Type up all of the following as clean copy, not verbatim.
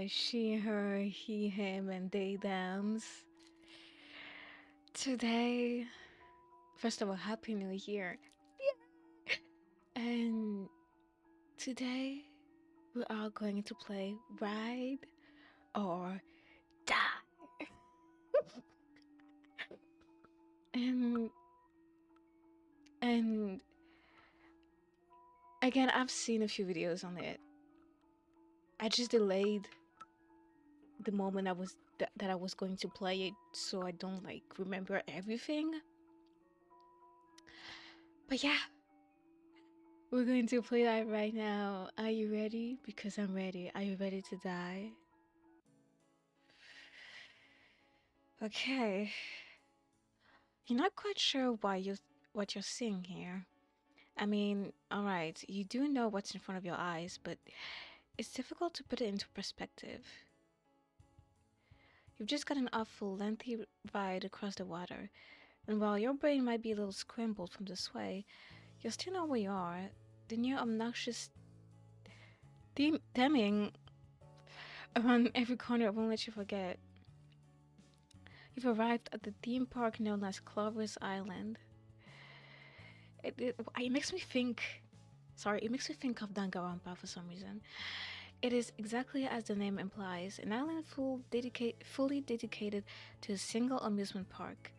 she, her, he, him, and they, thems. Today, first of all, Happy New Year. Yeah. And today, we are going to play Ride or Die. and and again, I've seen a few videos on it. I just delayed the moment that I was going to play it, so I don't like remember everything. But yeah, we're going to play that right now. Are you ready? Because I'm ready. Are you ready to die? Okay. You're not quite sure what you're seeing here. I mean, alright, you do know what's in front of your eyes, but it's difficult to put it into perspective. You've just got an awful lengthy ride across the water, and while your brain might be a little scrambled from the sway, you'll still know where you are. The near obnoxious Deming around every corner won't let you forget. You've arrived at the theme park known as Clover's Island. It makes me think... Sorry, it makes me think of Danganronpa for some reason. It is exactly as the name implies, an island fully dedicated to a single amusement park.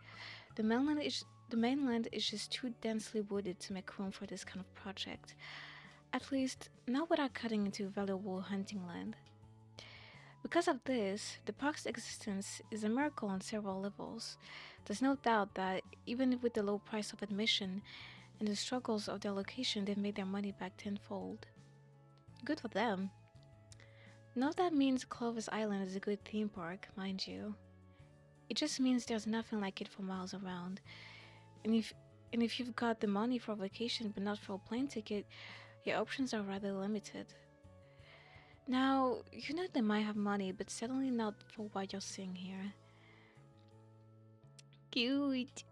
The mainland is just too densely wooded to make room for this kind of project. At least, not without cutting into valuable hunting land. Because of this, the park's existence is a miracle on several levels. There's no doubt that, even with the low price of admission and the struggles of their location, they've made their money back tenfold. Good for them. None of that means Clovis Island is a good theme park, mind you. It just means there's nothing like it for miles around. And if you've got the money for a vacation but not for a plane ticket, your options are rather limited. Now, you know they might have money, but certainly not for what you're seeing here. Cute!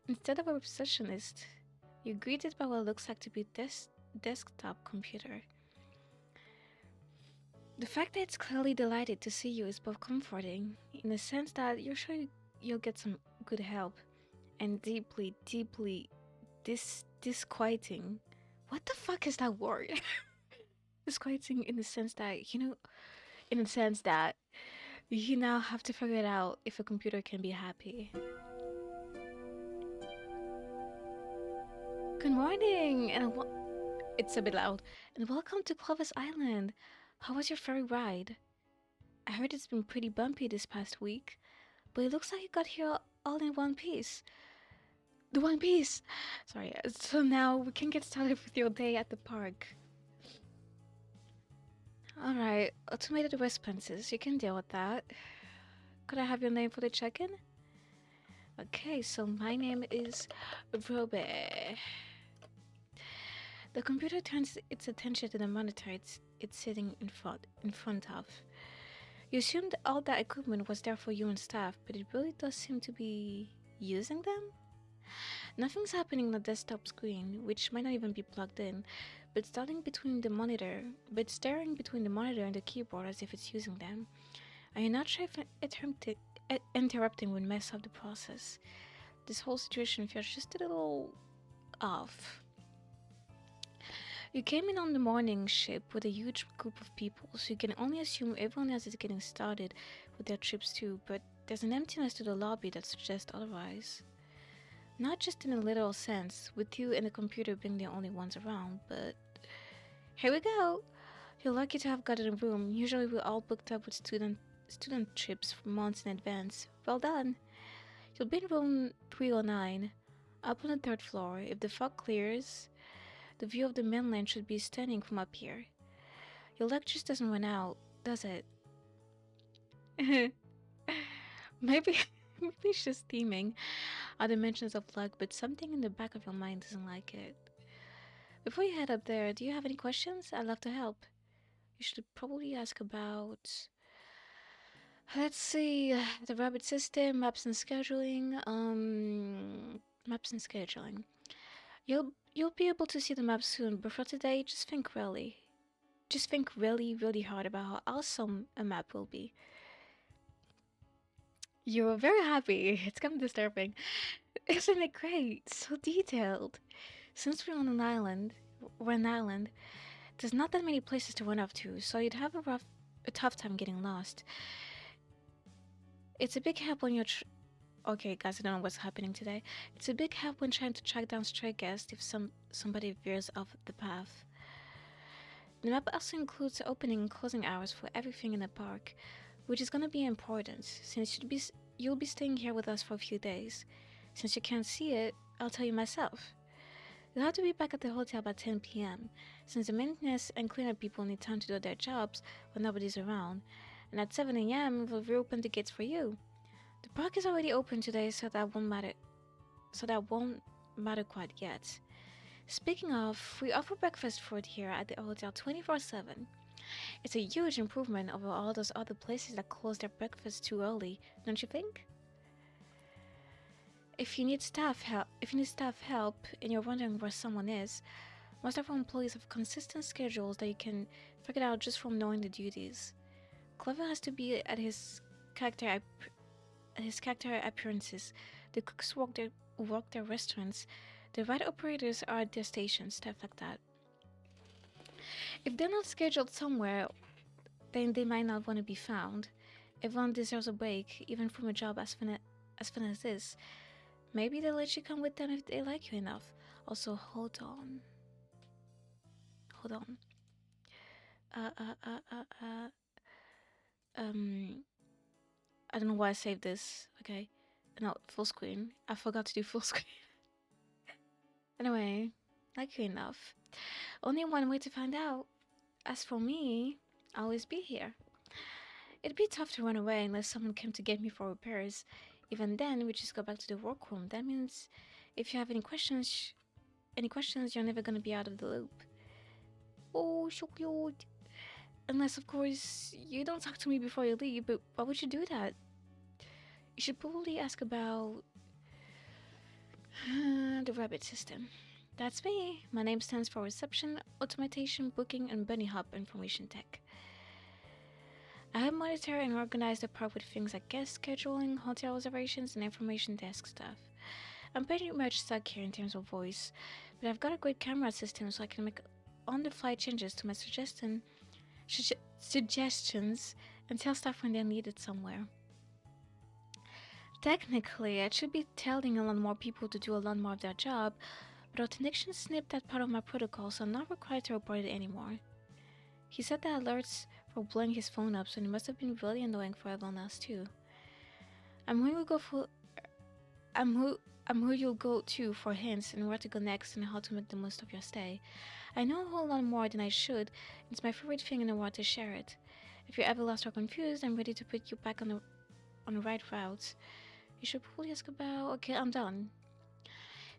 Instead of a receptionist, you're greeted by what looks like to be a desktop computer. The fact that it's clearly delighted to see you is both comforting, in the sense that you're sure you'll get some good help, and deeply disquieting. What the fuck is that word? Disquieting in the sense that, you now have to figure it out if a computer can be happy. Good morning, it's a bit loud, and welcome to Clovis Island. How was your ferry ride? I heard it's been pretty bumpy this past week, but it looks like you got here all in one piece. The One Piece! Sorry, so now we can get started with your day at the park. Alright, automated responses, you can deal with that. Could I have your name for the check-in? Okay, so my name is Robe. The computer turns its attention to the monitor it's sitting in front of. You assumed all that equipment was there for you and staff, but it really does seem to be using them? Nothing's happening on the desktop screen, which might not even be plugged in, but staring between the monitor and the keyboard as if it's using them. Are you not sure if interrupting would mess up the process? This whole situation feels just a little off. You came in on the morning ship with a huge group of people, so you can only assume everyone else is getting started with their trips too, but there's an emptiness to the lobby that suggests otherwise. Not just in a literal sense, with you and the computer being the only ones around, but... Here we go! You're lucky to have gotten a room. Usually we're all booked up with student trips for months in advance. Well done! You'll be in room 309, up on the 3rd floor. If the fog clears, the view of the mainland should be stunning from up here. Your luck just doesn't run out, does it? Maybe it's just theming other mentions of luck, but something in the back of your mind doesn't like it. Before you head up there, do you have any questions? I'd love to help. You should probably ask about... Let's see, the rabbit system, maps and scheduling. Maps and scheduling. You'll be able to see the map soon, but for today, just think really. Just think really, really hard about how awesome a map will be. You're very happy. It's kind of disturbing. Isn't it great? So detailed. Since we're an island, there's not that many places to run off to, so you'd have a tough time getting lost. It's a big help when okay, guys, I don't know what's happening today. It's a big help when trying to track down stray guests if somebody veers off the path. The map also includes opening and closing hours for everything in the park, which is going to be important since you'll be staying here with us for a few days. Since you can't see it, I'll tell you myself. You'll have to be back at the hotel by 10 p.m., since the maintenance and cleanup people need time to do their jobs when nobody's around, and at 7 a.m. we'll reopen the gates for you. The park is already open today, so that won't matter quite yet. Speaking of, we offer breakfast food here at the hotel 24/7. It's a huge improvement over all those other places that close their breakfast too early, don't you think? If you need staff help and you're wondering where someone is, most of our employees have consistent schedules that you can figure out just from knowing the duties. Clever has to be at his character appearances. The cooks work their restaurants. The ride operators are at their stations, stuff like that. If they're not scheduled somewhere, then they might not want to be found. Everyone deserves a break, even from a job as fun as this. Maybe they'll let you come with them if they like you enough. Also, hold on. Hold on. Uh, uh, uh, uh, uh. Um, I don't know why I saved this. Okay. No, full screen. I forgot to do full screen. Anyway, like you enough. Only one way to find out. As for me, I'll always be here. It'd be tough to run away unless someone came to get me for repairs. Even then, we just go back to the workroom. That means if you have any questions, you're never gonna be out of the loop. Oh, so cute. Unless, of course, you don't talk to me before you leave, but why would you do that? You should probably ask about the rabbit system. That's me. My name stands for Reception, Automation, Booking, and Bunny Hop Information Tech. I help monitor and organize the park with things like guest scheduling, hotel reservations, and information desk stuff. I'm pretty much stuck here in terms of voice, but I've got a great camera system so I can make on-the-fly changes to my suggestions and tell staff when they're needed somewhere. Technically, I should be telling a lot more people to do a lot more of their job, but our technician snipped that part of my protocol, so I'm not required to report it anymore. He said that alerts were blowing his phone up, so it must have been really annoying for everyone else too. I'm who you go for. I'm who you'll go to for hints and where to go next and how to make the most of your stay. I know a whole lot more than I should. It's my favorite thing in the world to share it. If you're ever lost or confused, I'm ready to put you back on the right route. You should probably ask about. Okay, I'm done.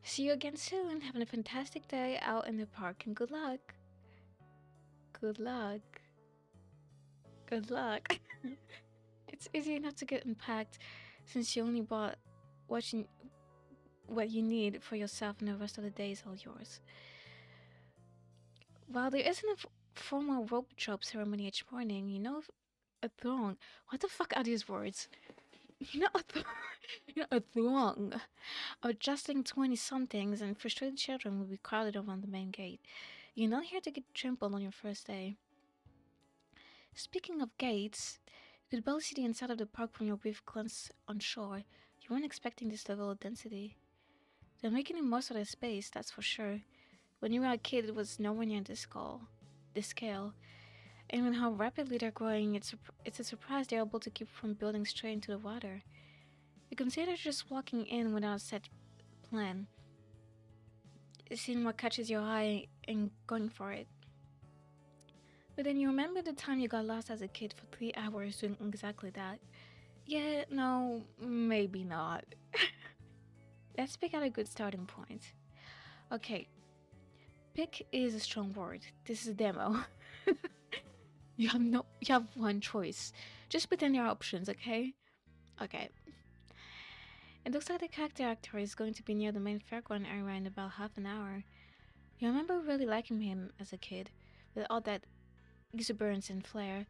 See you again soon. Having a fantastic day out in the park and good luck. Good luck. Good luck. It's easy enough to get unpacked since you only bought what you need for yourself and the rest of the day is all yours. While there isn't a formal rope drop ceremony each morning, you know a throng. What the fuck are these words? You know a throng of justling 20-somethings and frustrated children will be crowded around the main gate. You're not here to get trampled on your first day. Speaking of gates, you could barely see the inside of the park from your brief glance on shore. You weren't expecting this level of density. They're making the most of their space, that's for sure. When you were a kid, it was nowhere near this scale. And with how rapidly they're growing, it's a surprise they're able to keep from building straight into the water. You consider just walking in without a set plan, seeing what catches your eye and going for it. But then you remember the time you got lost as a kid for 3 hours doing exactly that. Yeah, no, maybe not. Let's pick out a good starting point. Okay, pick is a strong word. This is a demo. You have one choice. Just pretend there are options, okay? Okay. It looks like the character actor is going to be near the main fairground area in about half an hour. You remember really liking him as a kid, with all that exuberance and flair.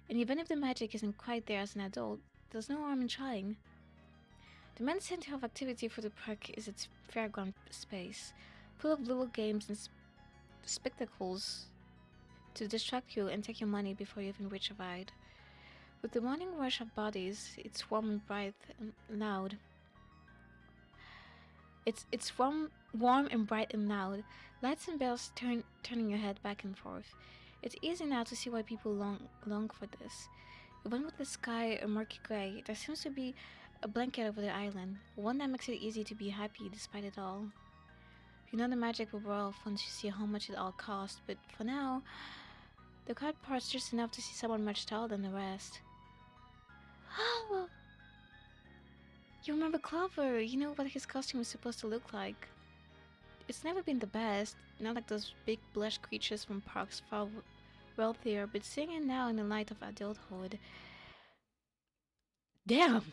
And even if the magic isn't quite there as an adult, there's no harm in trying. The main center of activity for the park is its fairground space, full of little games and spectacles to distract you and take your money before you even reach a ride. With the morning rush of bodies, it's warm and bright and loud. Warm and bright and loud. Lights and bells turning your head back and forth. It's easy now to see why people long for this. Even with the sky a murky gray, there seems to be a blanket over the island, one that makes it easy to be happy despite it all. You know the magic will wear off once you see how much it all cost, but for now, the crowd part's just enough to see someone much taller than the rest. Oh, you remember Clover? You know what his costume is supposed to look like. It's never been the best, not like those big blush creatures from parks far wealthier, but seeing it now in the light of adulthood. Damn!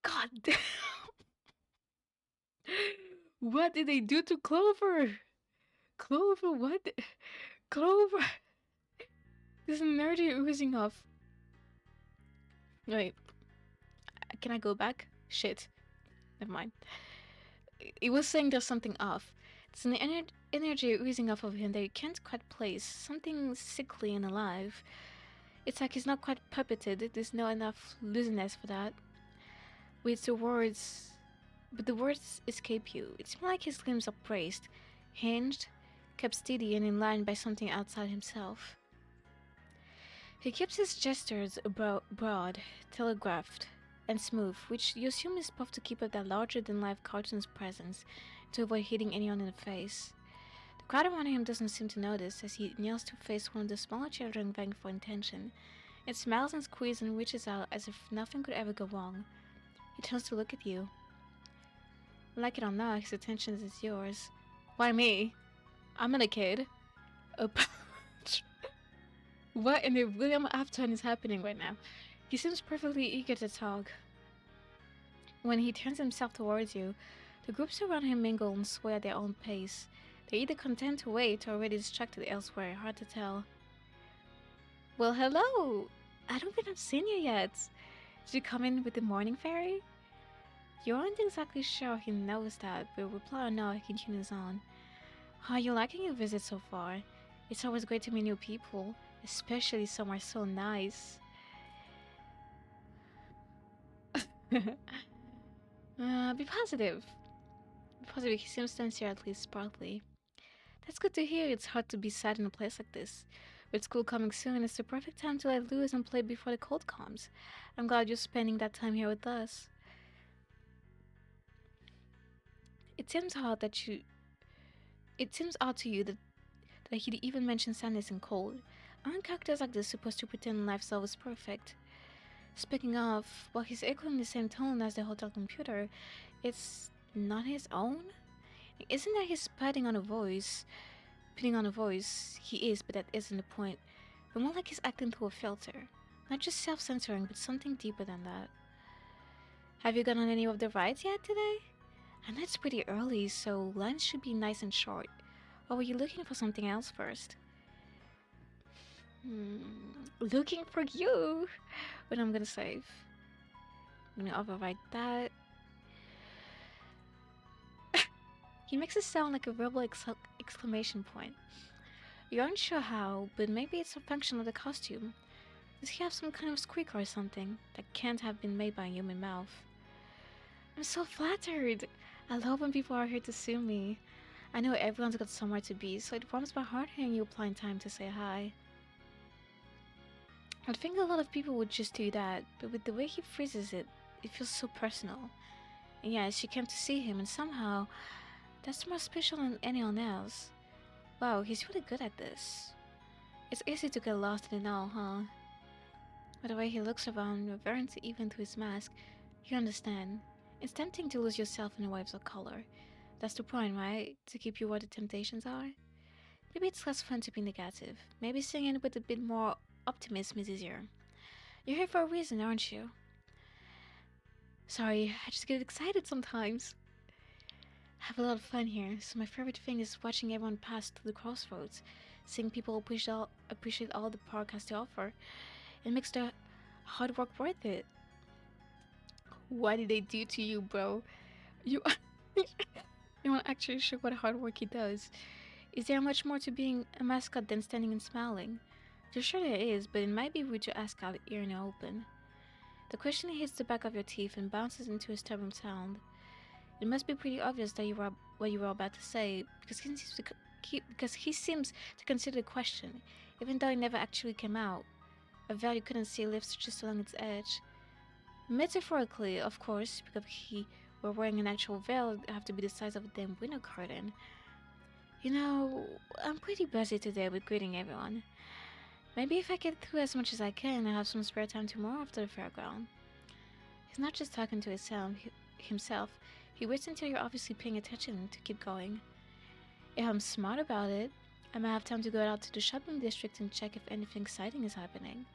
God damn! What did they do to Clover? Clover, what? Clover! This energy oozing off. Wait, can I go back? Shit. Never mind. It was saying there's something off. It's an energy oozing off of him that you can't quite place. Something sickly and alive. It's like he's not quite puppeted. There's no enough looseness for that. With the words, but the words escape you. It's more like his limbs are braced, hinged, kept steady and in line by something outside himself. He keeps his gestures broad, telegraphed, and smooth, which you assume is supposed to keep up that larger-than-life cartoon's presence to avoid hitting anyone in the face. The crowd around him doesn't seem to notice as he kneels to face one of the smaller children vying for attention. It smiles and squeezes and reaches out as if nothing could ever go wrong. He turns to look at you. Like it or not, his attention is yours. Why me? I'm not a kid. A What in the William Afton is happening right now? He seems perfectly eager to talk. When he turns himself towards you, the groups around him mingle and sway at their own pace. They're either content to wait or already distracted elsewhere, hard to tell. Well, hello! I don't think I've seen you yet. Did you come in with the morning fairy? You aren't exactly sure he knows that, but reply or no, he continues on. How are you liking your visit so far? It's always great to meet new people, especially somewhere so nice. Be positive. Be positive, he seems sincere, at least partly. That's good to hear. It's hard to be sad in a place like this. With school coming soon, it's the perfect time to let loose and play before the cold comes. I'm glad you're spending that time here with us. It seems odd that you. It seems odd to you that he'd even mention sadness and cold. Aren't characters like this supposed to pretend life's always perfect? Speaking of, while he's echoing the same tone as the hotel computer, it's not his own? Isn't that his putting on a voice? Putting on a voice, he is, but that isn't the point. But more like he's acting through a filter. Not just self-censoring, but something deeper than that. Have you gone on any of the rides yet today? I know it's pretty early, so lines should be nice and short. Or were you looking for something else first? Looking for you! But I'm gonna save. I'm gonna overwrite that. He makes it sound like a verbal exclamation point. You aren't sure how, but maybe it's a function of the costume. Does he have some kind of squeak or something that can't have been made by a human mouth? I'm so flattered! I love when people are here to see me. I know everyone's got somewhere to be, so it warms my heart hearing you apply in time to say hi. I think a lot of people would just do that, but with the way he phrases it, it feels so personal. And yes, you came to see him, and somehow, that's more special than anyone else. Wow, he's really good at this. It's easy to get lost in it all, huh? By the way he looks around, reverent even to his mask, you understand. It's tempting to lose yourself in the waves of color. That's the point, right? To keep you where the temptations are? Maybe it's less fun to be negative. Maybe singing with a bit more optimism is easier. You're here for a reason, aren't you? Sorry, I just get excited sometimes. have a lot of fun here. So my favorite thing is watching everyone pass through the crossroads, seeing people appreciate all the park has to offer. It makes the hard work worth it. What did they do to you, bro? You you're not actually sure what hard work he does. Is there much more to being a mascot than standing and smiling? You're sure there is, but it might be rude to ask out here in the open. The question hits the back of your teeth and bounces into a stubborn sound. It must be pretty obvious that what you were about to say, because he seems to consider the question, even though it never actually came out. A veil you couldn't see lifts just along its edge. Metaphorically, of course, because he were wearing an actual veil, it'd have to be the size of a damn window curtain. You know, I'm pretty busy today with greeting everyone. Maybe if I get through as much as I can, I'll have some spare time tomorrow after the fairground. He's not just talking to himself. He waits until you're obviously paying attention to keep going. If I'm smart about it, I might have time to go out to the shopping district and check if anything exciting is happening.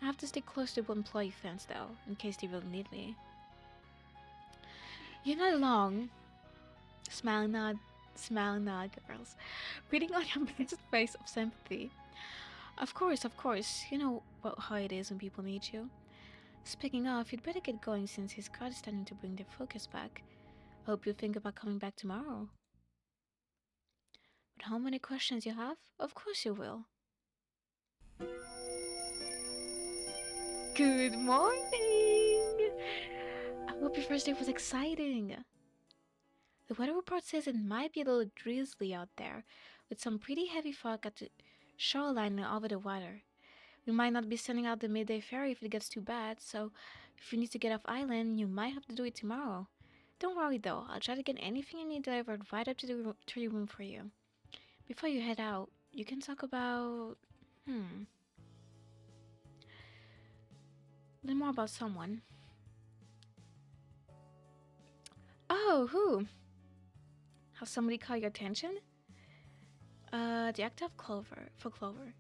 I have to stay close to the employee fence though, in case they really need me. You're not alone. Smile nod, girls. Reading on your best face of sympathy. Of course, you know how it is when people need you. Speaking of, you'd better get going since his crowd is starting to bring their focus back. I hope you think about coming back tomorrow. But how many questions you have? Of course you will. Good morning! I hope your first day was exciting. The weather report says it might be a little drizzly out there, with some pretty heavy fog at the shoreline and over the water. We might not be sending out the midday ferry if it gets too bad, so if you need to get off island, you might have to do it tomorrow. Don't worry though, I'll try to get anything you need delivered right up to to your room for you. Before you head out, you can talk about a little more about someone. Oh, who? Has somebody caught your attention? The act of Clover for Clover.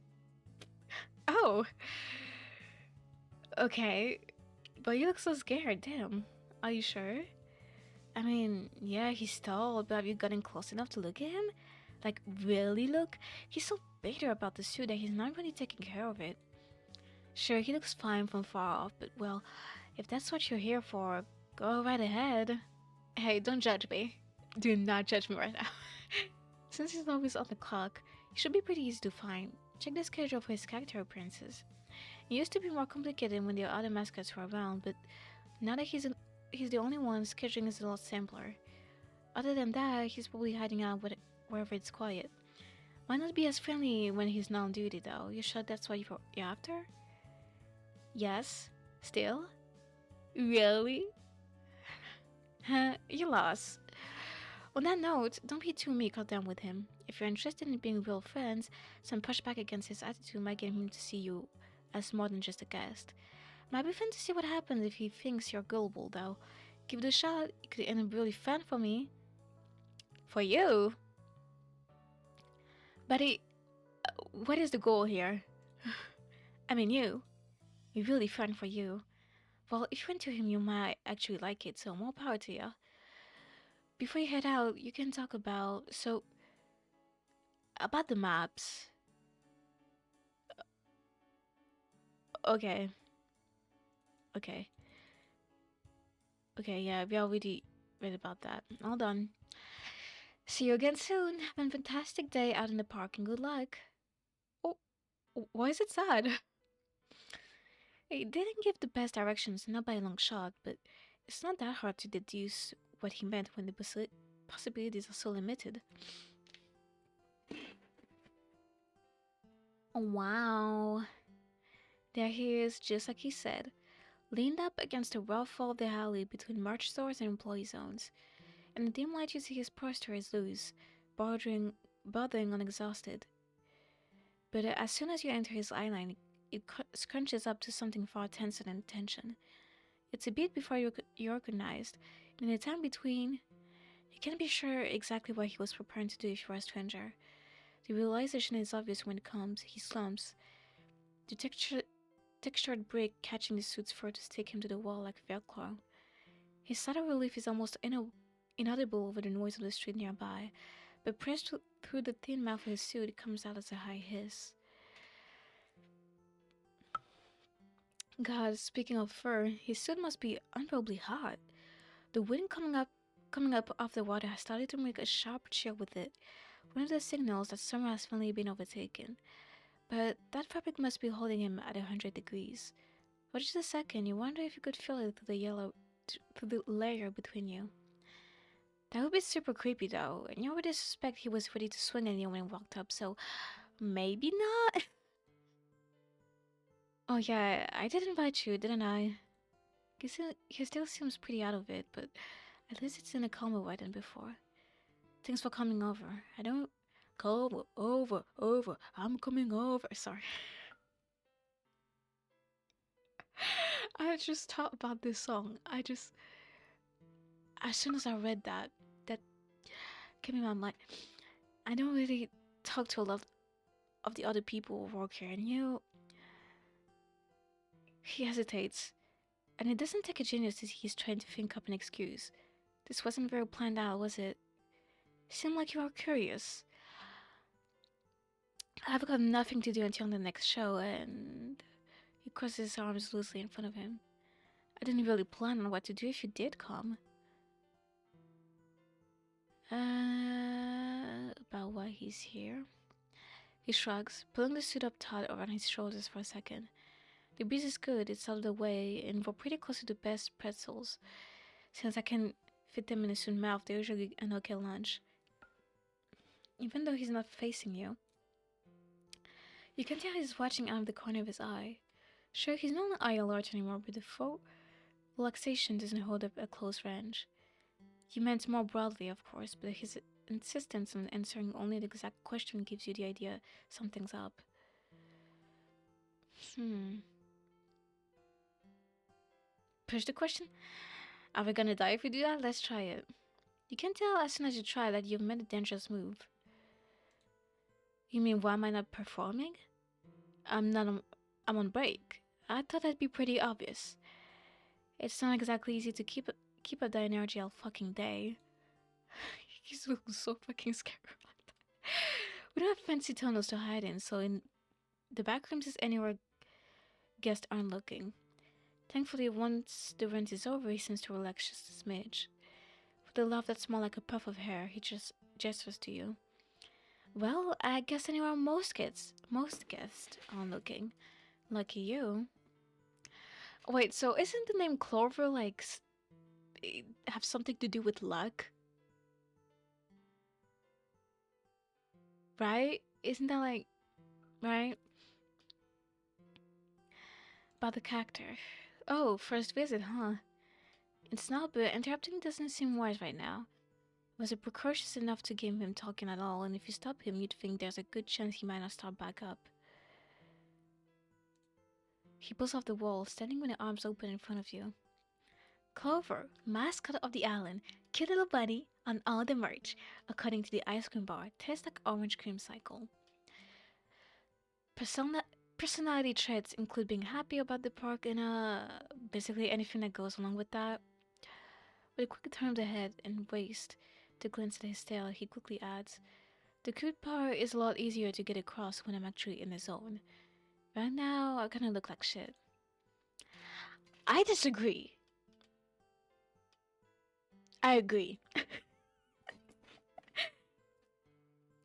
Oh, okay. But you look so scared. Damn. Are you sure? I mean, yeah, he's tall, but have you gotten close enough to look at him? Like, really look? He's so bitter about the suit that he's not really taking care of it. Sure, he looks fine from far off, but well, if that's what you're here for, go right ahead. Hey, don't judge me. Do not judge me right now. Since he's always on the clock, he should be pretty easy to find. Check the schedule for his character appearances. It used to be more complicated when the other mascots were around, but now that he's the only one, scheduling is a lot simpler. Other than that, he's probably hiding out wherever it's quiet. Might not be as friendly when he's not on duty, though. You sure that's what you're after? Yes. Still? Really? You lost. On that note, don't be too meek or down with him. If you're interested in being real friends, some pushback against his attitude might get him to see you as more than just a guest. Might be fun to see what happens if he thinks you're gullible, though. Give it a shot, it could end up really fun for me. For you? Buddy, what is the goal here? I mean, you. It's really fun for you. Well, if you're into him, you might actually like it, so more power to you. Before you head out, you can talk about the maps. Okay. Okay. Okay, yeah, we already read about that. All done. See you again soon. Have a fantastic day out in the park and good luck. Oh, why is it sad? He didn't give the best directions, not by a long shot, but it's not that hard to deduce what he meant when the possibilities are so limited. Oh, wow. There he is, just like he said, leaned up against the rough wall of the alley between merch stores and employee zones. In the dim light, you see his posture is loose, bothering on exhausted. But as soon as you enter his eyeline, it scrunches up to something far tenser than tension. It's a beat before you recognized. In the time between, you can't be sure exactly what he was preparing to do if you were a stranger. The realization is obvious when it comes. He slumps. The textured brick catching the suit's fur to stick him to the wall like Velcro. His sigh of relief is almost inaudible over the noise of the street nearby, but pressed through the thin mouth of his suit, it comes out as a high hiss. God, speaking of fur, his suit must be unbearably hot. The wind coming up off the water has started to make a sharp chill with it, one of the signals that summer has finally been overtaken. But that fabric must be holding him at 100 degrees. For just a second, you wonder if you could feel it through the layer between you. That would be super creepy though, and you already suspect he was ready to swing at you when he walked up, so maybe not? Oh yeah, I did invite you, didn't I? He still seems pretty out of it, but at least it's in a calmer way than before. Thanks for coming over. I don't... Come over, I'm coming over. Sorry. I just thought about this song. As soon as I read that came in my mind. I don't really talk to a lot of the other people who work here, and he hesitates. And it doesn't take a genius as he's trying to think up an excuse. This wasn't very planned out, was it? Seemed like you are curious. I've got nothing to do until the next show, and he crosses his arms loosely in front of him. I didn't really plan on what to do if you did come. About why he's here? He shrugs, pulling the suit up tight around his shoulders for a second. The breeze is good, it's out of the way, and we're pretty close to the best pretzels. Since I can fit them in a suit mouth, they're usually an okay lunch. Even though he's not facing you, you can tell he's watching out of the corner of his eye. Sure, he's not an eye alert anymore, but the full relaxation doesn't hold up at close range. He meant more broadly, of course, but his insistence on answering only the exact question gives you the idea something's up. Push the question? Are we gonna die if we do that? Let's try it. You can tell as soon as you try that you've made a dangerous move. You mean why am I not performing? I'm on break. I thought that'd be pretty obvious. It's not exactly easy to keep up that energy all fucking day. He's so fucking scared like that. We don't have fancy tunnels to hide in, so in the back rooms is anywhere guests aren't looking. Thankfully, once the rent is over, he seems to relax just a smidge. With a laugh that's more like a puff of hair, he just gestures to you. Well, I guess anywhere most guests aren't looking. Lucky you. Wait, so isn't the name Clover like have something to do with luck? Right? Isn't that like... right? About the character. Oh, first visit, huh? It's not, but interrupting doesn't seem wise right now. Was it precocious enough to give him talking at all, and if you stop him, you'd think there's a good chance he might not start back up. He pulls off the wall, standing with the arms open in front of you. Clover, mascot of the island, cute little bunny, on all the merch, according to the ice cream bar, tastes like orange cream cycle. Personality traits include being happy about the park and basically anything that goes along with that. With a quick turn of the head and waist to glance at his tail, he quickly adds, the cute part is a lot easier to get across when I'm actually in the zone. Right now, I kinda look like shit. I disagree. I agree.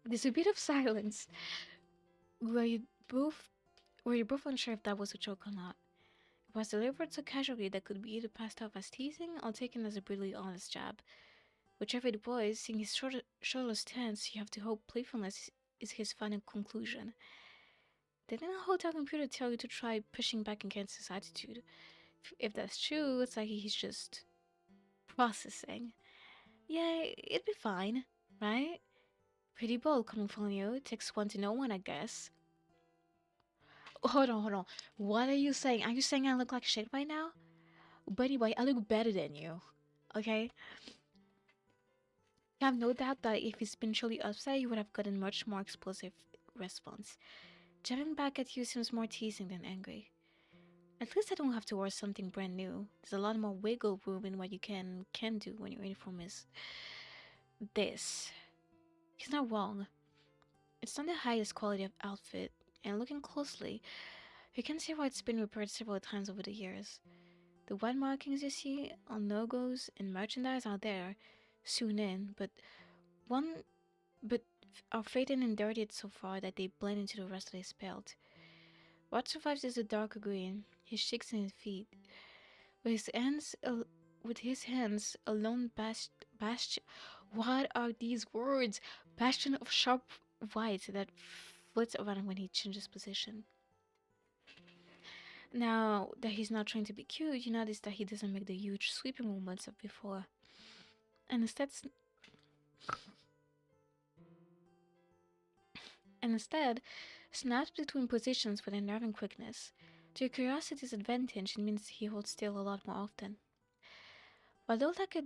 There's a bit of silence where you're both unsure if that was a joke or not. It was delivered so casually that could be either passed off as teasing or taken as a brutally honest jab. Whichever it was, seeing his shoulders stance, you have to hope playfulness is his final conclusion. Didn't a hotel computer tell you to try pushing back against his attitude? If that's true, it's like he's just processing. Yeah, it'd be fine, right? Pretty bold coming from you. It takes one to know one, I guess. Hold on. What are you saying? Are you saying I look like shit right now? Bunny boy, I look better than you. Okay? I have no doubt that if he's been truly upset, you would have gotten much more explosive response. Jabbing back at you seems more teasing than angry. At least I don't have to wear something brand new. There's a lot more wiggle room in what you can do when your uniform is this. He's not wrong. It's not the highest quality of outfit, and looking closely, you can see why it's been repaired several times over the years. The white markings you see on logos and merchandise are there, sewn in, one but are faded and dirtied so far that they blend into the rest of his belt. What survives is a darker green, his cheeks and his feet. With his hands, with his hands alone bastion. What are these words? Bastion of sharp white that flits around when he changes position. Now that he's not trying to be cute, you notice that he doesn't make the huge sweeping movements of before, and instead snaps between positions with unnerving quickness. To your curiosity's advantage, it means he holds still a lot more often. Although like a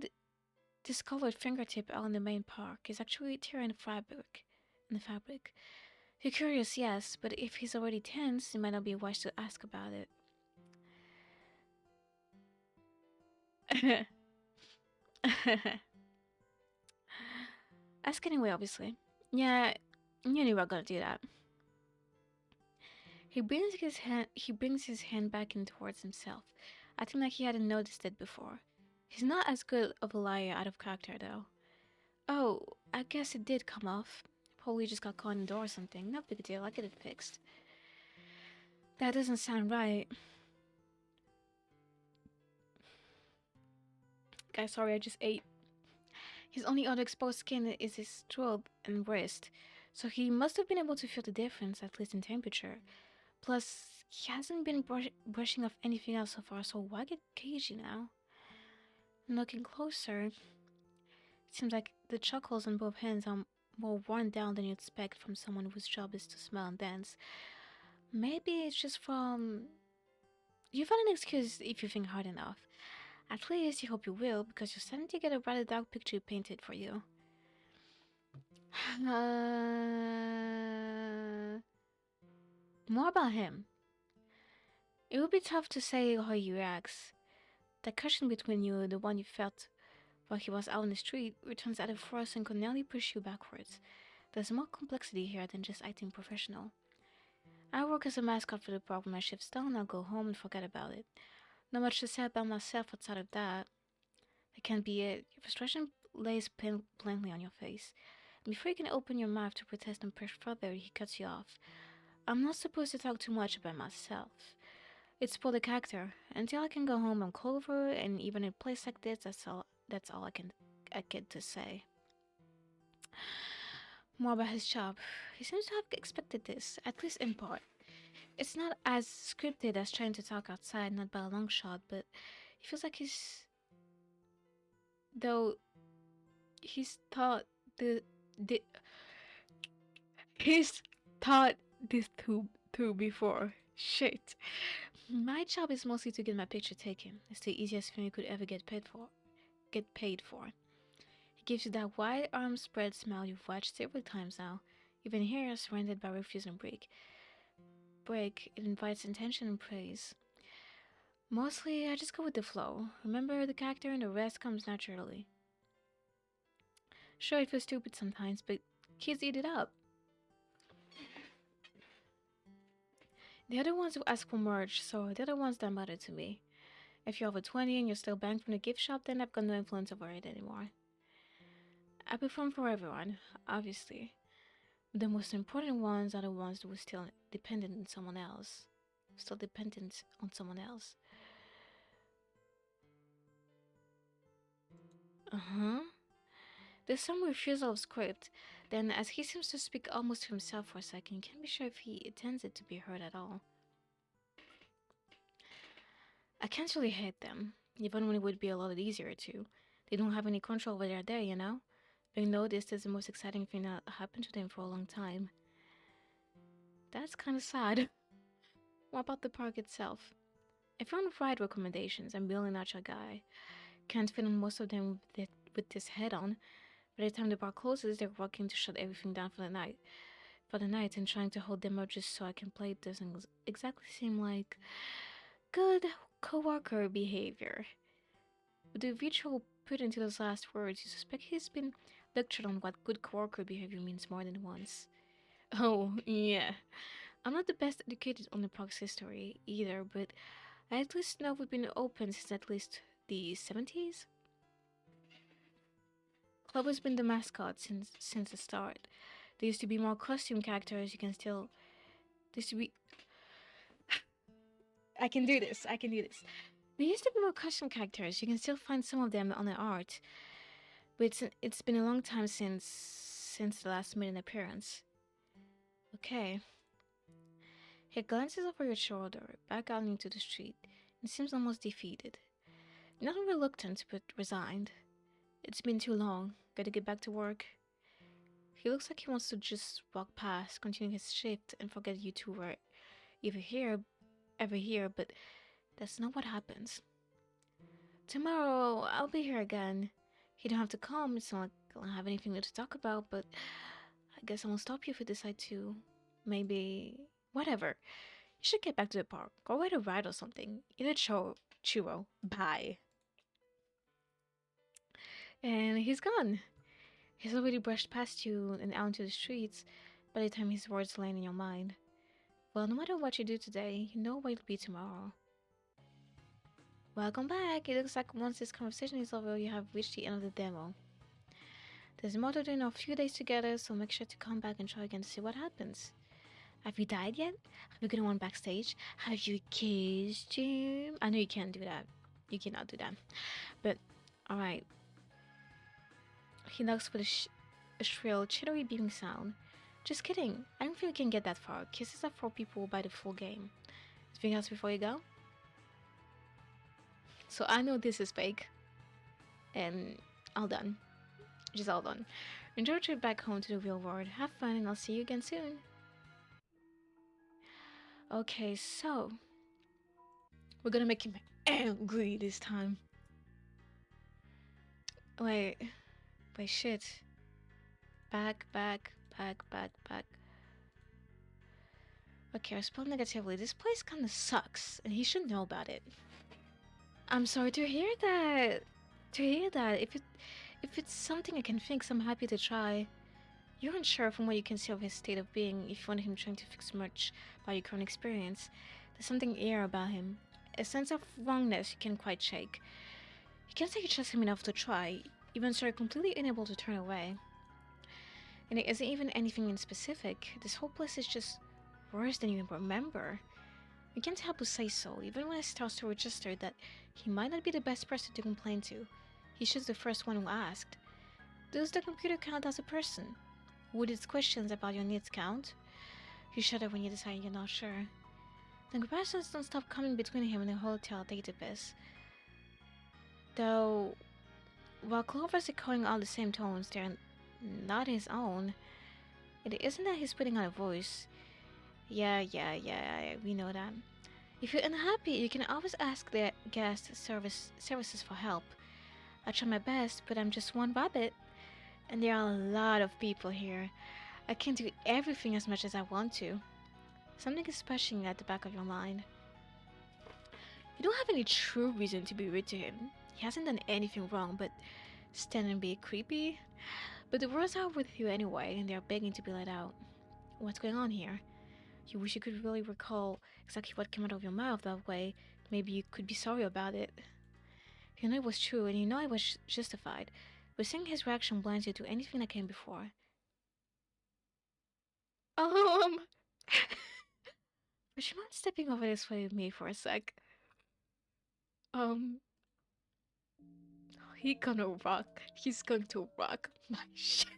discolored fingertip out in the main park is actually tear in the fabric. You're curious, yes, but if he's already tense, it might not be wise to ask about it. Ask anyway, obviously. Yeah, you knew we were gonna do that. He brings his hand back in towards himself, acting like he hadn't noticed it before. He's not as good of a liar out of character though. Oh, I guess it did come off. Probably just got caught in the door or something. No big deal, I'll get it fixed. That doesn't sound right. Guys, sorry, I just ate. His only other exposed skin is his throat and wrist, so he must have been able to feel the difference, at least in temperature. Plus, he hasn't been brushing off anything else so far, so why get cagey now? Looking closer, it seems like the chuckles on both hands are more worn down than you'd expect from someone whose job is to smell and dance. Maybe it's just from... You find an excuse if you think hard enough. At least you hope you will, because you're starting to get a rather dark picture painted for you. More about him. It would be tough to say how he reacts. That cushion between you, the one you felt while he was out on the street, returns at a force and could nearly push you backwards. There's more complexity here than just acting professional. I work as a mascot for the park. When my shift's done, I'll go home and forget about it. Not much to say about myself outside of that. That can't be it. Your frustration lays plainly on your face. And before you can open your mouth to protest and push further, he cuts you off. I'm not supposed to talk too much about myself. It's for the character. Until I can go home and Clover, and even in a place like this, that's all I get to say. More about his job. He seems to have expected this, at least in part. It's not as scripted as trying to talk outside, not by a long shot, but it feels like though he's taught the he's taught this too before. Shit. My job is mostly to get my picture taken. It's the easiest thing you could ever get paid for. He gives you that wide arm spread smile you've watched several times now. Even here, surrounded by refuse and break, it invites attention and praise. Mostly, I just go with the flow. Remember the character and the rest comes naturally. Sure, it feels stupid sometimes, but kids eat it up. The other ones who ask for merch, so they're the ones that matter to me. If you're over 20 and you're still banned from the gift shop, then I've got no influence over it anymore. I perform for everyone, obviously. The most important ones are the ones who are still dependent on someone else. Uh-huh. There's some refusal of script. Then, as he seems to speak almost to himself for a second, you can't be sure if he intends it to be heard at all. I can't really hate them, even when it would be a lot easier to. They don't have any control over their day, you know? Being noticed is the most exciting thing that happened to them for a long time. That's kind of sad. What about the park itself? If you're on ride recommendations, I'm really not your guy. Can't fit on most of them with this head on. By the time the bar closes, they're working to shut everything down for the night. And trying to hold them up just so I can play it doesn't exactly seem like Good coworker behavior. With the ritual put into those last words, you suspect he's been lectured on what good coworker behavior means more than once. Oh, yeah. I'm not the best educated on the park's history either, but I at least know we've been open since at least the 70s. Club has been the mascot since the start. There used to be more costume characters. You can still. There used to be. I can do this. I can do this. There used to be more costume characters. You can still find some of them on the art, but it's been a long time since the last maiden appearance. Okay. He glances over your shoulder, back out into the street, and seems almost defeated. Not reluctant, but resigned. It's been too long. Gotta get back to work. He looks like he wants to just walk past, continue his shift, and forget you two were ever here, but that's not what happens. Tomorrow, I'll be here again. You don't have to come. It's not like I don't have anything new to talk about, but I guess I won't stop you if you decide to. Maybe. Whatever. You should get back to the park. Go ride a ride or something. Eat a churro. Bye. And he's gone. He's already brushed past you and out into the streets by the time his words land in your mind. Well, no matter what you do today, you know where you'll be tomorrow. Welcome back. It looks like once this conversation is over, you have reached the end of the demo. There's more to do in a few days together, so make sure to come back and try again to see what happens. Have you died yet? Have you gone on backstage? Have you kissed him? I know you can't do that. You cannot do that. But, alright. He knocks with a shrill, chittery beeping sound. Just kidding. I don't think we can get that far. Kisses are for people who buy the full game. Anything else before you go? So I know this is fake. And all done. Just all done. Enjoy your trip back home to the real world. Have fun and I'll see you again soon. Okay, so we're gonna make him angry this time. Wait, shit. Back. Okay, I respond negatively. This place kinda sucks, and he should know about it. I'm sorry to hear that. If it's something I can fix, I'm happy to try. You're unsure from what you can see of his state of being if you find him trying to fix much by your current experience. There's something eerie about him. A sense of wrongness you can't quite shake. You can't say you trust him enough to try, even so you're completely unable to turn away. And it isn't even anything in specific. This whole place is just worse than you remember. You can't help but say so, even when it starts to register that he might not be the best person to complain to. He's just the first one who asked. Does the computer count as a person? Would its questions about your needs count? You shudder when you decide you're not sure. The comparisons don't stop coming between him and the hotel database. Though, while Clover's echoing all the same tones, they're not his own. It isn't that he's putting on a voice. Yeah, we know that. If you're unhappy, you can always ask the guest services for help. I try my best, but I'm just one rabbit. And there are a lot of people here. I can't do everything as much as I want to. Something is pushing at the back of your mind. You don't have any true reason to be rude to him. He hasn't done anything wrong, but stand and be creepy. But the words are with you anyway, and they are begging to be let out. What's going on here? You wish you could really recall exactly what came out of your mouth that way. Maybe you could be sorry about it. You know it was true, and you know it was justified. But seeing his reaction blinds you to anything that came before. Would you mind stepping over this way with me for a sec? He's going to rock my shit.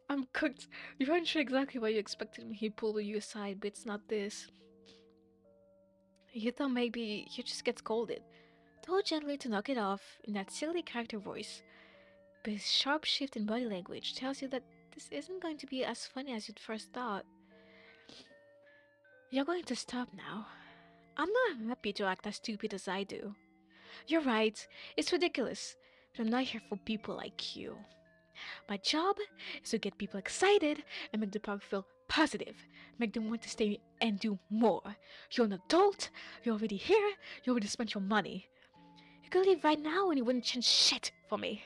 I'm cooked. You weren't sure exactly what you expected when he pulled you aside, but it's not this. You thought maybe he just gets scolded. Told gently to knock it off in that silly character voice. But his sharp shift in body language tells you that this isn't going to be as funny as you'd first thought. You're going to stop now. I'm not happy to act as stupid as I do. You're right, it's ridiculous, but I'm not here for people like you. My job is to get people excited and make the park feel positive. Make them want to stay and do more. You're an adult. You're already here. You already spent your money. You could leave right now and it wouldn't change shit for me.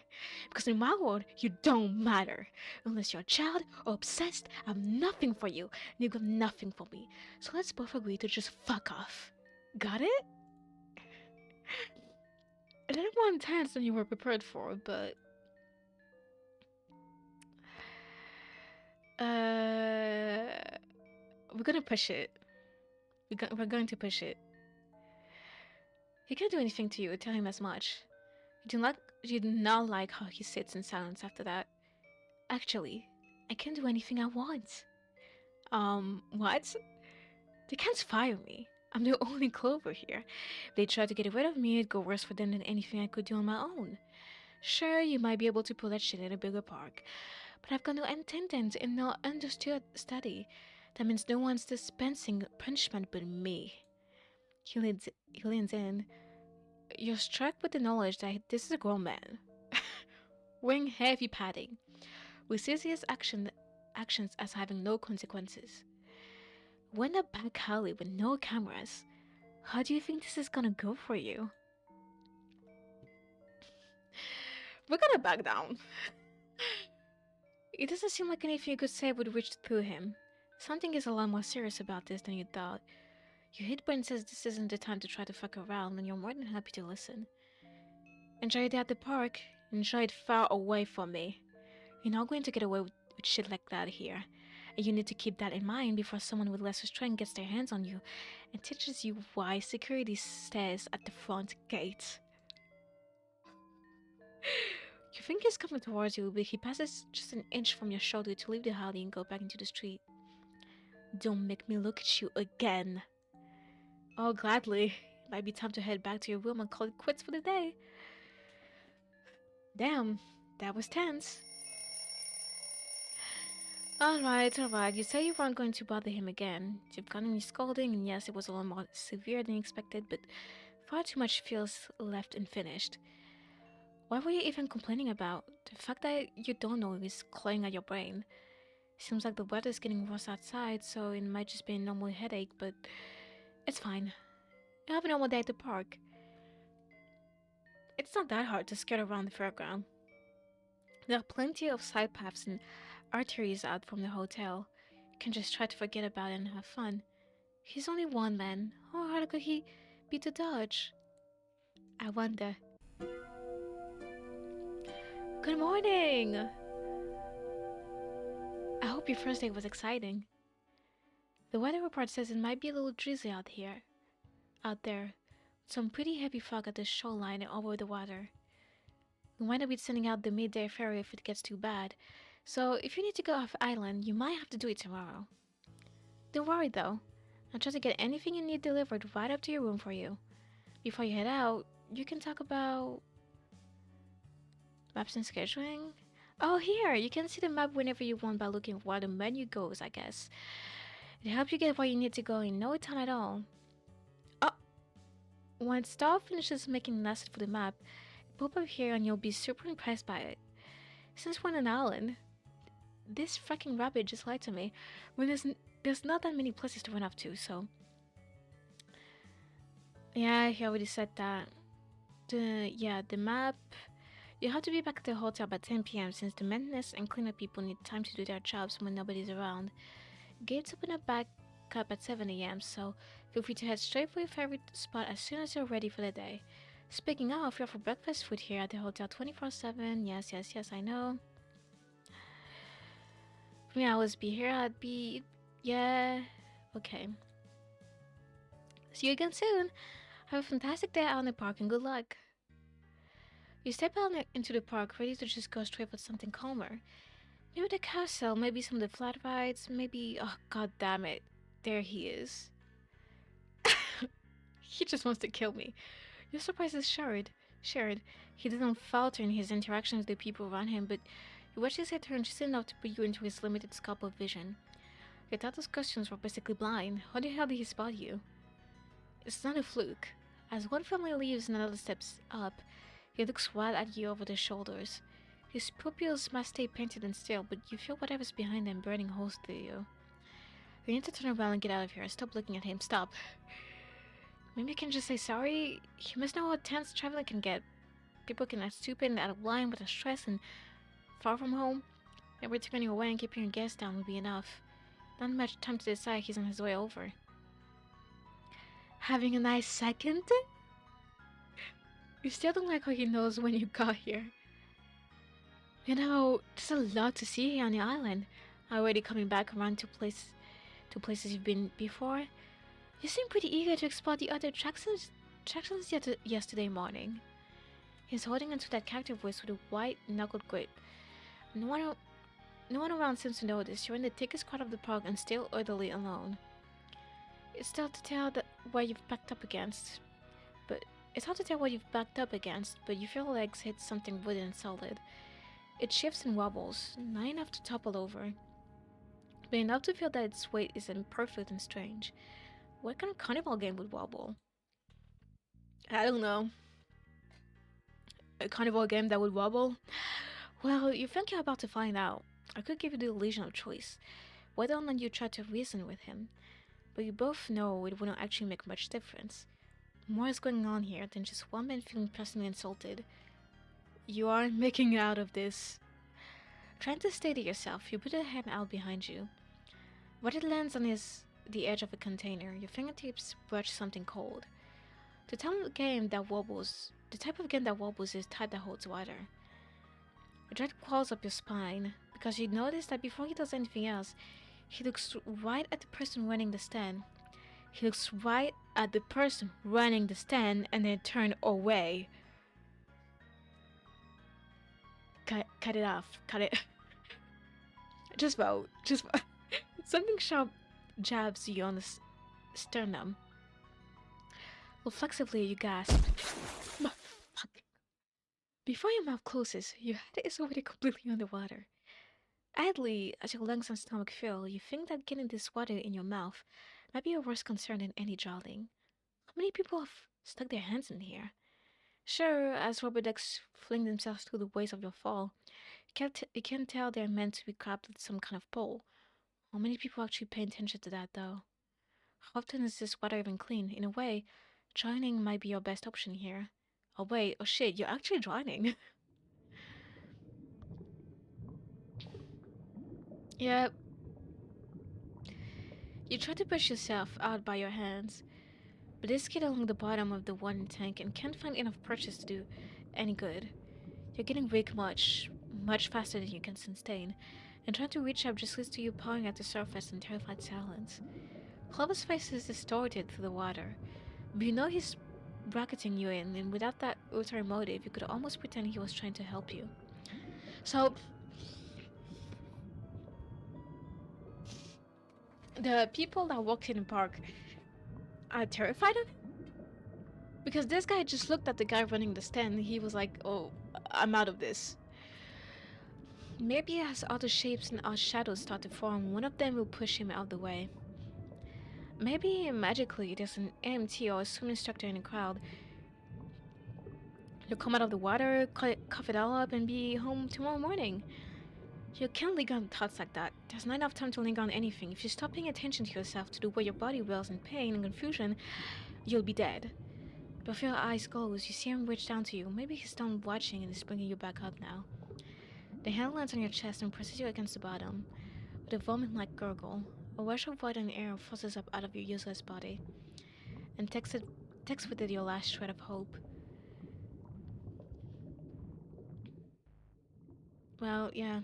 Because in my world, you don't matter. Unless you're a child or obsessed, I'm nothing for you. And you got nothing for me. So let's both agree to just fuck off. Got it? A little more intense than you were prepared for, but we're gonna push it. We're going to push it. He can't do anything to you. Tell him as much. You do not like how he sits in silence after that. Actually, I can do anything I want. What? They can't fire me. I'm the only Clover here. If they try to get rid of me, it'd go worse for them than anything I could do on my own. Sure, you might be able to pull that shit in a bigger park, but I've got no attendant and no understood study. That means no one's dispensing punishment but me. He leans in. You're struck with the knowledge that this is a grown man. Wearing heavy padding. We see his actions as having no consequences. We're in a back alley with no cameras. How do you think this is gonna go for you? We're gonna back down. It doesn't seem like anything you could say would reach through him. Something is a lot more serious about this than you thought. Your hit brain says this isn't the time to try to fuck around, and you're more than happy to listen. Enjoy it at the park. Enjoy it far away from me. You're not going to get away with shit like that here. And you need to keep that in mind before someone with lesser strength gets their hands on you and teaches you why security stays at the front gate. You think he's coming towards you, but he passes just an inch from your shoulder to leave the alley and go back into the street. Don't make me look at you again. Oh, gladly. It might be time to head back to your room and call it quits for the day. Damn, that was tense. Alright. You say you weren't going to bother him again. You've gotten me scolding, and yes, it was a lot more severe than expected, but far too much feels left unfinished. What were you even complaining about? The fact that you don't know is clawing at your brain. Seems like the weather's getting worse outside, so it might just be a normal headache, but it's fine. You'll have a normal day at the park. It's not that hard to skirt around the fairground. There are plenty of side paths and arteries out from the hotel. You can just try to forget about it and have fun. He's only one man. How hard could he be to dodge? I wonder. Good morning! I hope your first day was exciting. The weather report says it might be a little drizzly out there. Some pretty heavy fog at the shoreline and over the water. We might not be sending out the midday ferry if it gets too bad, so if you need to go off island, you might have to do it tomorrow. Don't worry though, I'll try to get anything you need delivered right up to your room for you. Before you head out, you can talk about maps and scheduling. Oh, here, you can see the map whenever you want by looking where the menu goes, I guess. It helps you get where you need to go in no time at all. Oh, when Star finishes making an asset for the map, pop up here and you'll be super impressed by it. Since we're on an island, this fucking rabbit just lied to me. When there's not that many places to run up to, so yeah, he already said that. The map. You have to be back at the hotel by 10 p.m. since the maintenance and cleanup people need time to do their jobs when nobody's around. Gates open up back up at 7 a.m. so feel free to head straight for your favorite spot as soon as you're ready for the day. Speaking of, we offer breakfast food here at the hotel 24/7. Yes, I know. For me, I always be here. I'd be... yeah... okay. See you again soon. Have a fantastic day out in the park and good luck. You step out into the park, ready to just go straight for something calmer. Maybe the carousel, maybe some of the flat rides, maybe... oh, god damn it. There he is. He just wants to kill me. Your surprise is shared. He doesn't falter in his interactions with the people around him, but you watch his head turn just enough to put you into his limited scope of vision. Your thought those questions were basically blind. How the hell did he spot you? It's not a fluke. As one family leaves and another steps up, he looks wild at you over their shoulders. His pupils must stay painted and still, but you feel whatever's behind them burning holes through you. You need to turn around and get out of here. Stop looking at him. Stop. Maybe you can just say sorry. You must know how tense traveling can get. People can act stupid and out of line with the stress and far from home. Maybe turning away and keeping your gas down would be enough. Not much time to decide he's on his way over. Having a nice second? You still don't like how he knows when you got here. You know, there's a lot to see here on the island. Already coming back around to places you've been before. You seem pretty eager to explore the other attractions yesterday morning. He's holding onto that character voice with a white-knuckled grip. No one, no one around seems to notice. You're in the thickest crowd of the park and still utterly alone. It's hard to tell where you've backed up against, but you feel your legs hit something wooden and solid. It shifts and wobbles, not enough to topple over, but enough to feel that its weight is imperfect and strange. What kind of carnival game would wobble? I don't know. A carnival game that would wobble? Well, you think you're about to find out. I could give you the illusion of choice, whether or not you try to reason with him, but you both know it wouldn't actually make much difference. More is going on here than just one man feeling personally insulted. You aren't making out of this. Trying to steady yourself, you put a hand out behind you. What it lands on is the edge of a container. Your fingertips brush something cold. The type of game that wobbles is type that holds water. A dread crawls up your spine because you notice that before he does anything else, he looks right at the person running the stand. He looks right at the person running the stand and then turn away. Cut it off. Cut it. Just vote. Something sharp jabs you on the sternum. Reflexively, you gasp. Fuck. Before your mouth closes, your head is already completely underwater. Idly, as your lungs and stomach fill, you think that getting this water in your mouth might be a worse concern than any jolting. How many people have stuck their hands in here? Sure, as rubber ducks fling themselves through the waves of your fall, you can't tell they're meant to be grabbed with some kind of pole. How many people actually pay attention to that, though? How often is this water even clean? In a way, drowning might be your best option here. Oh wait, oh shit, you're actually drowning. Yeah. You try to push yourself out by your hands, but they skid along the bottom of the one tank and can't find enough purchase to do any good. You're getting weak much faster than you can sustain, and trying to reach up just leads to you pawing at the surface in terrified silence. Clover's face is distorted through the water, but you know he's bracketing you in, and without that ulterior motive, you could almost pretend he was trying to help you. So, the people that walked in the park are terrified of him? Because this guy just looked at the guy running the stand, and he was like, oh, I'm out of this. Maybe as other shapes and odd shadows start to form, one of them will push him out of the way. Maybe magically there's an AMT or a swim instructor in the crowd. You'll come out of the water, cough it all up, and be home tomorrow morning. You can't linger on thoughts like that. There's not enough time to linger on anything. If you stop paying attention to yourself, to the way your body wails in pain and confusion, you'll be dead. But if your eyes close, you see him reach down to you. Maybe he's done watching and is bringing you back up now. The hand lands on your chest and presses you against the bottom. With a vomit-like gurgle, a rush of water and air forces up out of your useless body, and takes with it your last shred of hope. Well, yeah.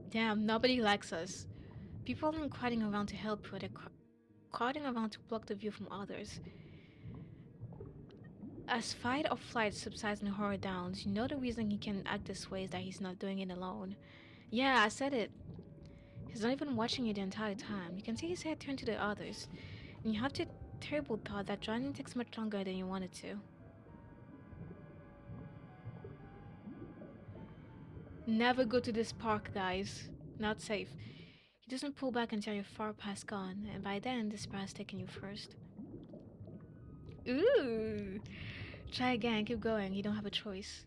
Damn, nobody likes us. People aren't crowding around to help you, they're crowding around to block the view from others. As fight or flight subsides and horror downs, you know the reason he can act this way is that he's not doing it alone. Yeah, I said it. He's not even watching you the entire time. You can see his head turn to the others, and you have the terrible thought that drowning takes much longer than you want it to. Never go to this park, guys. Not safe. He doesn't pull back until you're far past gone, and by then, despair has taken you first. Ooh! Try again, keep going, you don't have a choice.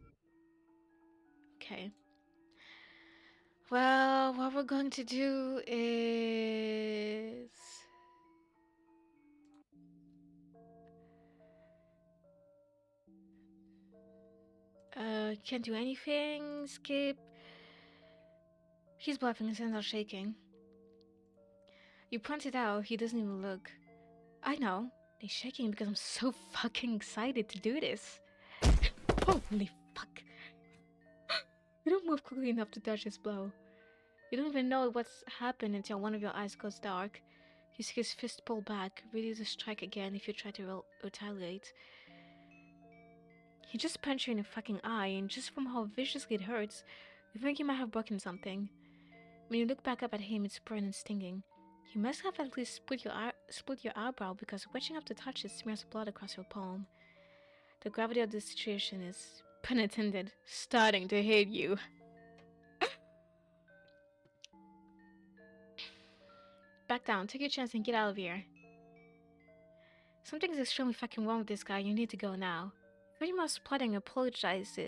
Okay. Well, what we're going to do is. Can't do anything. Skip. He's bluffing, his hands are shaking. You point it out, he doesn't even look. I know. They're shaking because I'm so fucking excited to do this. Holy fuck. You don't move quickly enough to dodge his blow. You don't even know what's happened until one of your eyes goes dark. You see his fist pull back, ready to strike again if you try to retaliate. He just punched you in the fucking eye, and just from how viciously it hurts, you think you might have broken something. When you look back up at him, it's burning and stinging. You must have at least split your eyebrow because reaching up to touch it smears blood across your palm. The gravity of this situation is, pun intended, starting to hit you. Back down, take your chance and get out of here. Something's extremely fucking wrong with this guy, you need to go now. Pretty much splutting apologize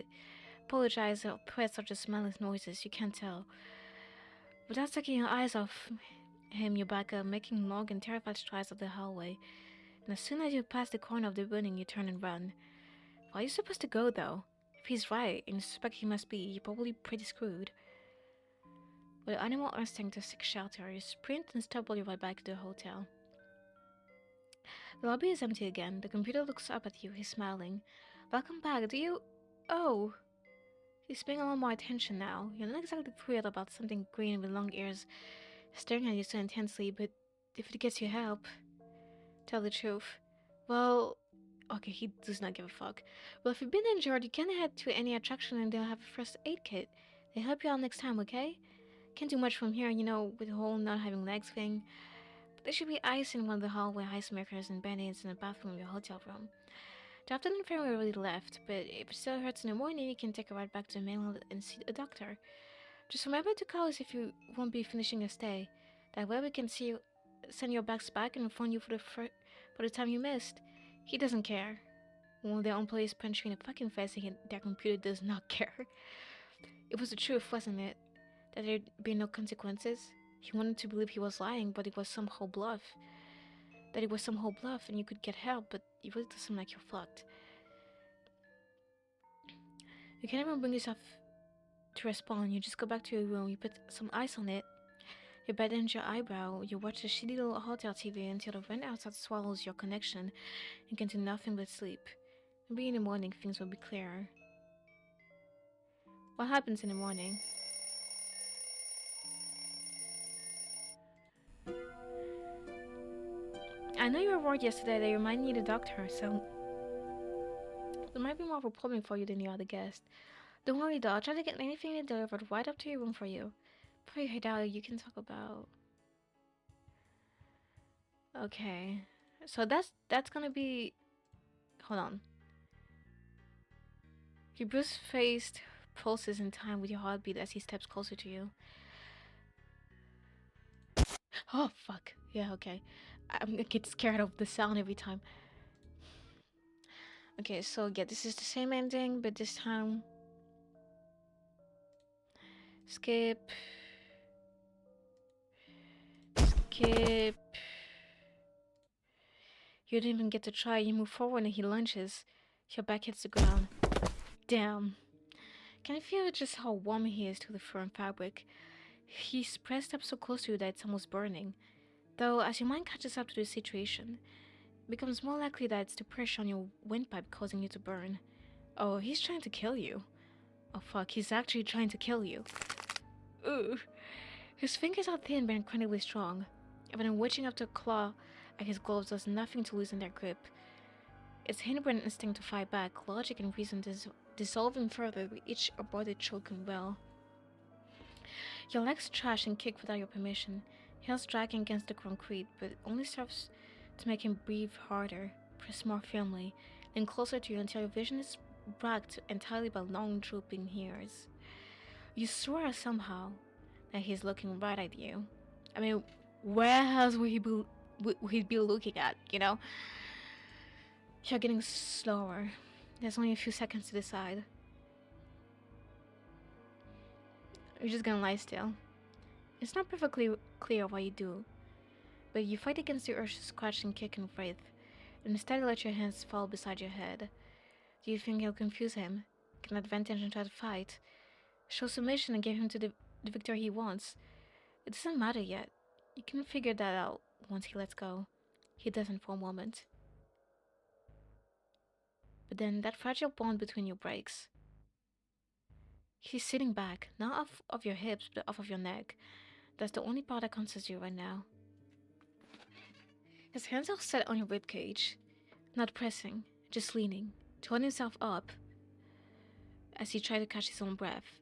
or press or just mindless noises, you can't tell. Without taking your eyes off him, you back up, making long and terrified strides up the hallway. And as soon as you pass the corner of the building, you turn and run. Where are you supposed to go, though? If he's right, and you suspect he must be, you're probably pretty screwed. With an animal instinct to seek shelter, you sprint and stumble your way back to the hotel. The lobby is empty again. The computer looks up at you. He's smiling. Welcome back. Do you... Oh. He's paying a lot more attention now. You're not exactly thrilled about something green with long ears staring at you so intensely, but if it gets you help, tell the truth. Well, okay, he does not give a fuck. Well, if you've been injured, you can head to any attraction and they'll have a first aid kit. They'll help you out next time, okay? Can't do much from here, you know, with the whole not having legs thing. But there should be ice in one of the hallway ice makers and band-aids in the bathroom of your hotel room. The afternoon ferry already left, but if it still hurts in the morning, you can take a ride back to the mainland and see a doctor. Just remember to call us if you won't be finishing your stay. That way we can send your bags back and refund you for the time you missed. He doesn't care. When their employees punch you in the fucking face, their computer does not care. It was the truth, wasn't it? That there'd be no consequences. He wanted to believe he was lying, but it was somehow bluff. That it was somehow bluff and you could get help, but it really doesn't like you're fucked. You can't even bring yourself to respond. You just go back to your room, you put some ice on it, you bandage your eyebrow, you watch the shitty little hotel TV until the wind outside swallows your connection and can do nothing but sleep. Maybe in the morning things will be clearer. What happens in the morning? I know you were worried yesterday that you might need a doctor, so there might be more of a problem for you than the other guest. Don't worry though, I'll try to get anything delivered right up to your room for you. Before you head out, you can talk about... Okay. So that's gonna be... Hold on. Your bruised-faced pulses in time with your heartbeat as he steps closer to you. Oh, fuck. Yeah, okay. I'm gonna get scared of the sound every time. Okay, so yeah, this is the same ending, but this time... Skip. Skip. You didn't even get to try. You move forward and he lunges. Your back hits the ground. Damn. Can you feel just how warm he is to the fur and fabric? He's pressed up so close to you that it's almost burning. Though, as your mind catches up to the situation, it becomes more likely that it's the pressure on your windpipe causing you to burn. Oh, he's trying to kill you. Oh fuck, he's actually trying to kill you. Ugh. His fingers are thin but incredibly strong. Even in reaching up to claw at his gloves does nothing to loosen their grip. Its inborn instinct to fight back, logic and reason dissolving further with each aborted choke and well. Your legs trash and kick without your permission, heels dragging against the concrete, but only serves to make him breathe harder, press more firmly, and closer to you until your vision is blocked entirely by long drooping hairs. You swear somehow that he's looking right at you. I mean, where else would he be looking at, you know? You're getting slower. There's only a few seconds to decide. You're just gonna lie still. It's not perfectly clear what you do, but you fight against the urge to scratch and kick and writhe, and instead let your hands fall beside your head. Do you think you'll confuse him, get an advantage and try to fight, show submission and give him to the victory he wants? It doesn't matter yet. You can figure that out once he lets go. He doesn't for a moment. But then that fragile bond between you breaks. He's sitting back, not off of your hips, but off of your neck. That's the only part that concerns you right now. His hands are set on your ribcage, not pressing, just leaning, to himself up as he tries to catch his own breath.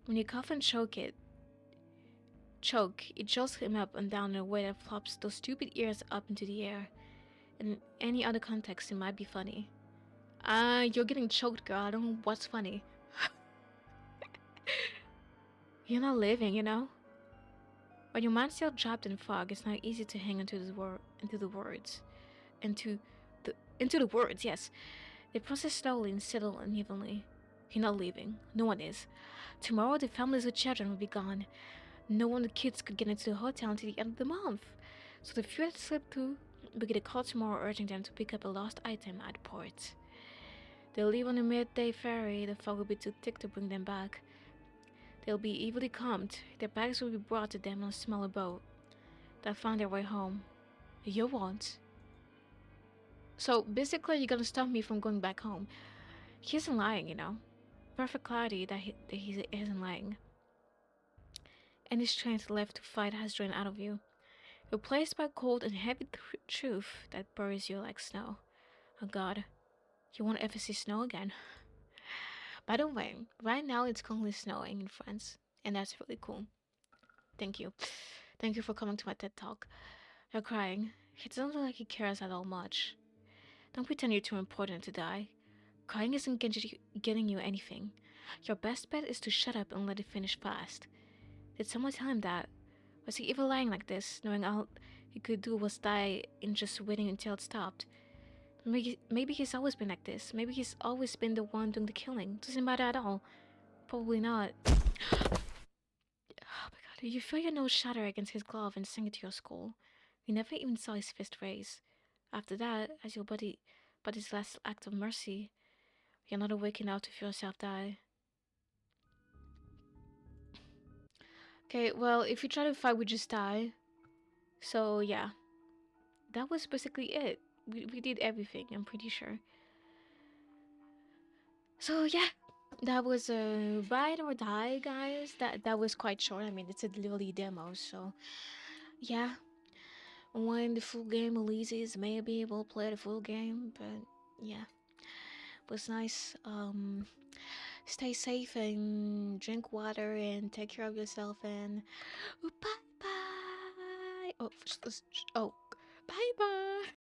When you cough and choke, it jolts him up and down in a way that flops those stupid ears up into the air. In any other context, it might be funny. You're getting choked, girl. I don't know what's funny. You're not living, you know? When your mind's still trapped in fog, it's not easy to hang into the words. Into into the words, yes. They process slowly and settle unevenly. You're not leaving. No one is. Tomorrow the families with children will be gone. No one of the kids could get into the hotel until the end of the month. So the few that slip through will get a call tomorrow urging them to pick up a lost item at the port. They'll leave on a midday ferry. The fog will be too thick to bring them back. They'll be evilly combed. Their bags will be brought to them on a smaller boat. They'll find their way home. You won't. So basically, you're gonna stop me from going back home. He isn't lying, you know. Perfect clarity that he isn't lying. Any strength left to fight has drained out of you, replaced by cold and heavy truth that buries you like snow. Oh God, you won't ever see snow again. By the way, right now it's currently snowing in France, and that's really cool. Thank you. Thank you for coming to my TED Talk. You're crying. It doesn't look like he cares at all much. Don't pretend you're too important to die. Crying isn't getting you anything. Your best bet is to shut up and let it finish fast. Did someone tell him that? Was he ever lying like this, knowing all he could do was die and just waiting until it stopped? Maybe he's always been like this. Maybe he's always been the one doing the killing. Doesn't matter at all. Probably not. Oh my God, you feel your nose shatter against his glove and sink into your skull. You never even saw his fist raise. After that, as your body's last act of mercy, you're not awake enough to feel yourself die. Okay, well, if you try to fight, we just die. So yeah, that was basically it. We did everything, I'm pretty sure. So yeah, that was a ride or die, guys. That was quite short. I mean, it's a literally demo, so yeah. When the full game releases, maybe we'll play the full game. But yeah, it was nice. Stay safe and drink water and take care of yourself and bye bye. Oh, bye bye.